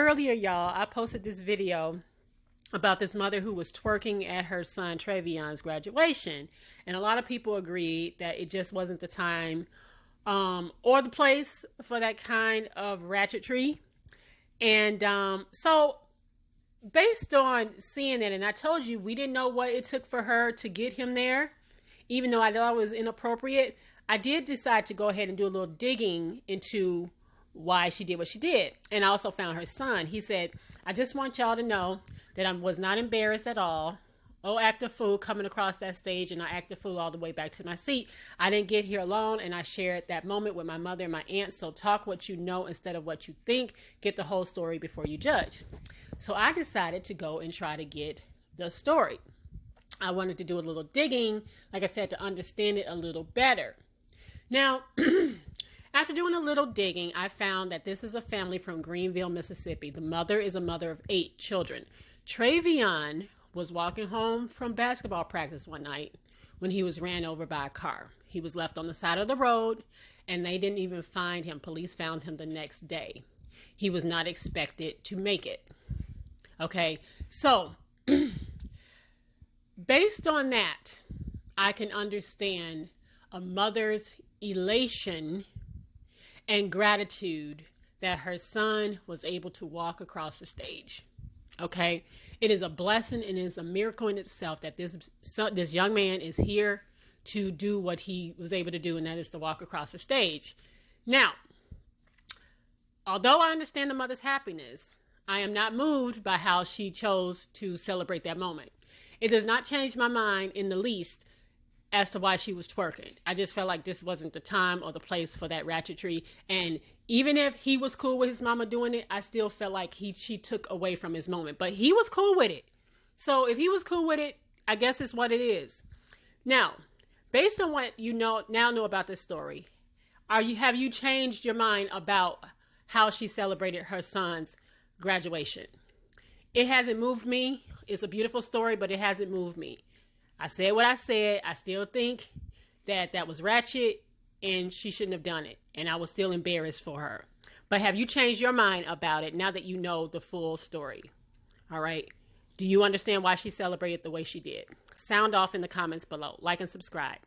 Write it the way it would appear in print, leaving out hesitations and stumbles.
earlier, y'all, I posted this video about this mother who was twerking at her son Travion's graduation. And a lot of people agreed that it just wasn't the time or the place for that kind of ratchetry. And so based on seeing it, and I told you we didn't know what it took for her to get him there, even though I thought it was inappropriate, I did decide to go ahead and do a little digging into why she did what she did. And I also found her son. He said, I just want y'all to know that I was not embarrassed at all. Oh, act a fool coming across that stage, and I act a fool all the way back to my seat. I didn't get here alone, and I shared that moment with my mother and my aunt. So talk what you know instead of what you think. Get the whole story before you judge. So I decided to go and try to get the story. I wanted to do a little digging, like I said, to understand it a little better. Now, after doing a little digging, I found that this is a family from Greenville, Mississippi. The mother is a mother of 8 children. Travion was walking home from basketball practice one night when he was ran over by a car. He was left on the side of the road, and they didn't even find him. Police found him the next day. He was not expected to make it. Okay, so based on that, I can understand a mother's elation and gratitude that her son was able to walk across the stage. Okay, it is a blessing and it is a miracle in itself that this young man is here to do what he was able to do, and that is to walk across the stage. Now, although I understand the mother's happiness, I am not moved by how she chose to celebrate that moment. It does not change my mind in the least as to why she was twerking. I just felt like this wasn't the time or the place for that ratchetry. And even if he was cool with his mama doing it, I still felt like she took away from his moment. But he was cool with it. So if he was cool with it, I guess it's what it is. Now, based on what you now know about this story, have you changed your mind about how she celebrated her son's graduation? It hasn't moved me. It's a beautiful story, but it hasn't moved me. I said what I said. I still think that was ratchet and she shouldn't have done it. And I was still embarrassed for her. But have you changed your mind about it now that you know the full story? All right. Do you understand why she celebrated the way she did? Sound off in the comments below. Like and subscribe.